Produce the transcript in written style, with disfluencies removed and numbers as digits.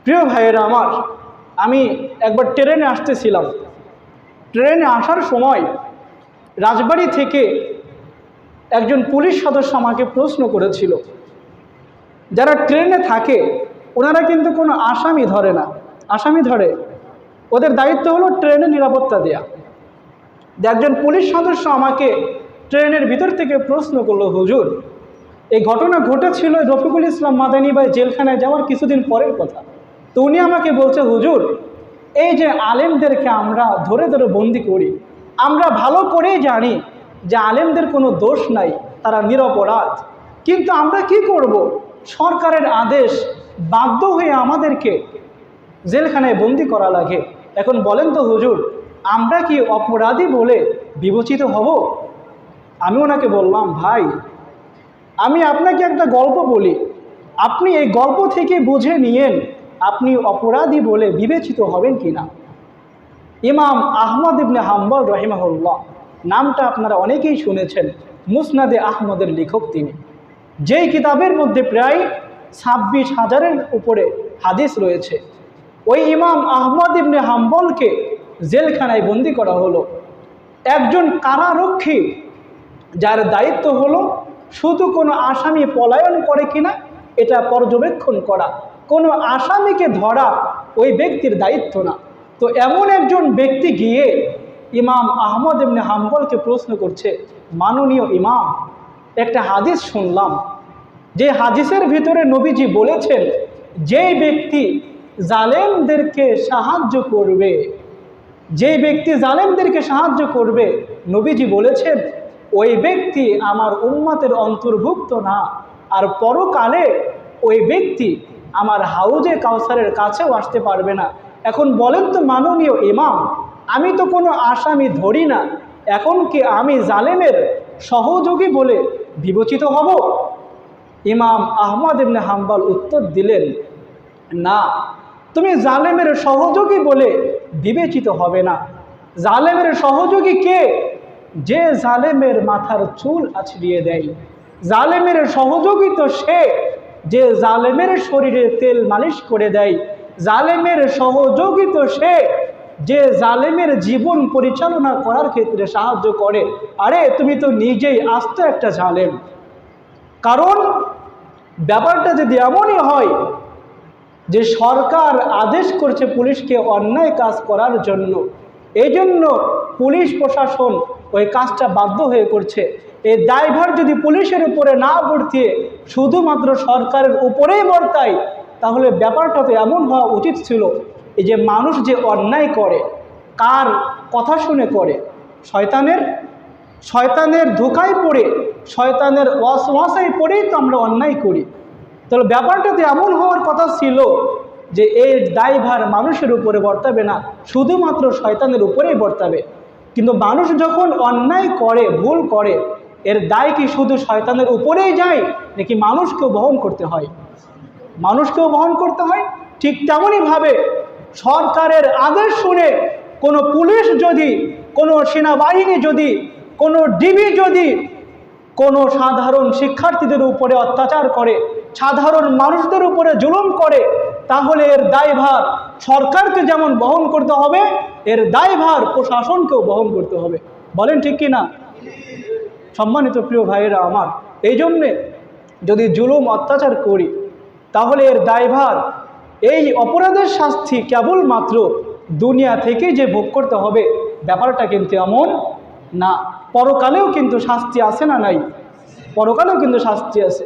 প্রিয় ভাইয়েরা আমার, আমি একবার ট্রেনে আসতেছিলাম। ট্রেনে আসার সময় রাজবাড়ি থেকে একজন পুলিশ সদস্য আমাকে প্রশ্ন করেছিল, যারা ট্রেনে থাকে ওনারা কিন্তু কোনো আসামি ধরে না। আসামি ধরে, ওদের দায়িত্ব হলো ট্রেনে নিরাপত্তা দেয়া। একজন পুলিশ সদস্য আমাকে ট্রেনের ভিতর থেকে প্রশ্ন করলো, হুজুর, এই ঘটনা ঘটেছিল রফিকুল ইসলাম মাদানী ভাই জেলখানায় যাওয়ার কিছুদিন পরের কথা। তো উনি আমাকে বলছে, হুজুর, এই যে আলেমদেরকে আমরা ধরে ধরে বন্দি করি, আমরা ভালো করেই জানি যে আলেমদের কোনো দোষ নাই, তারা নিরপরাধ, কিন্তু আমরা কি করব? সরকারের আদেশ, বাধ্য হয়ে আমাদেরকে জেলখানায় বন্দি করা লাগে। এখন বলেন তো হুজুর, আমরা কি অপরাধী বলে বিবেচিত হব? আমি ওনাকে বললাম, ভাই, আমি আপনাকে একটা গল্প বলি, আপনি এই গল্প থেকে বুঝে নিয়েন আপনি অপরাধী বলে বিবেচিত হবেন কিনা। ইমাম আহমদ ইবনে হাম্বল রহিমাহুল্লাহ, নামটা আপনারা অনেকেই শুনেছেন, মুসনাদে আহমদের লেখক তিনি, যেই কিতাবের মধ্যে প্রায় 26,000-এর উপরে হাদিস রয়েছে। ওই ইমাম আহমদ ইবনে হাম্বলকে জেলখানায় বন্দি করা হলো। একজন কারারক্ষী, যার দায়িত্ব হলো শুধু কোনো আসামি পলায়ন করে কিনা এটা পর্যবেক্ষণ করা, কোনো আসামিকে ধরা ওই ব্যক্তির দায়িত্ব না। তো এমন একজন ব্যক্তি গিয়ে ইমাম আহমদ ইবনে হাম্বলকে প্রশ্ন করছে, মাননীয় ইমাম, একটা হাদিস শুনলাম, যে হাদিসের ভিতরে নবীজি বলেছেন যেই ব্যক্তি জালেমদেরকে সাহায্য করবে, যেই ব্যক্তি জালেমদেরকে সাহায্য করবে, নবীজি বলেছেন ওই ব্যক্তি আমার উম্মতের অন্তর্ভুক্ত না, আর পরকালে ওই ব্যক্তি আমার হাউজে কাউসারের কাছেও আসতে পারবে না। এখন বলেন তো মাননীয় ইমাম, আমি তো কোনো আসামি ধরি না, এখন কি আমি জালেমের সহযোগী বলে বিবেচিত হব? ইমাম আহমদ ইবনে হাম্বল উত্তর দিলেন, না, তুমি জালেমের সহযোগী বলে বিবেচিত হবে না। জালেমের সহযোগী কে? যে জালেমের মাথার চুল আছড়িয়ে দেয়। জালেমের সহযোগী তো সে যে জালেমের শরীরে তেল মালিশ করে দেয়। জালেমের সহযোগী তো সে যে জালেমের জীবন পরিচালনা করার ক্ষেত্রে সাহায্য করে। আরে তুমি তো নিজেই আস্ত একটা জালেম। কারণ ব্যাপারটা যদি এমনই হয় যে সরকার আদেশ করছে পুলিশকে অন্যায় কাজ করার জন্য, এই জন্য পুলিশ প্রশাসন ওই কাজটা বাধ্য হয়ে করছে, এই দায়ভার যদি পুলিশের উপরে না বর্তিয়ে শুধুমাত্র সরকারের উপরেই বর্তায়, তাহলে ব্যাপারটা তো এমন হওয়া উচিত ছিল, এই যে মানুষ যে অন্যায় করে কার কথা শুনে করে? শয়তানের ধোঁকায় পড়ে, শয়তানের ওয়াসওয়াসায় পড়েই তো আমরা অন্যায় করি। তাহলে ব্যাপারটা তো এমন হওয়ার কথা ছিল যে এর দায়ভার মানুষের উপরে বর্তাবে না, শুধুমাত্র শয়তানের উপরেই বর্তাবে। কিন্তু মানুষ যখন অন্যায় করে, ভুল করে, এর দায় কি শুধু শয়তানের উপরেই যায় নাকি মানুষকেও বহন করতে হয়? মানুষকেও বহন করতে হয়। ঠিক তেমনইভাবে সরকারের আদেশ শুনে কোনো পুলিশ যদি, কোনো সেনাবাহিনী যদি, কোনো ডিবি যদি কোনো সাধারণ শিক্ষার্থীদের উপরে অত্যাচার করে, সাধারণ মানুষদের উপরে জুলুম করে, তাহলে এর দায়ভার সরকারকে যেমন বহন করতে হবে, এর দায়ভার প্রশাসনকেও বহন করতে হবে। বলেন ঠিক কি না? সম্মানিত প্রিয় ভাইয়েরা আমার, এই জন্যে যদি জুলুম অত্যাচার করি তাহলে এর দায়ভার, এই অপরাধের শাস্তি কেবলমাত্র দুনিয়া থেকে যে ভোগ করতে হবে, ব্যাপারটা কিন্তু এমন না। পরকালেও কিন্তু শাস্তি আছে না নাই? পরকালেও কিন্তু শাস্তি আছে।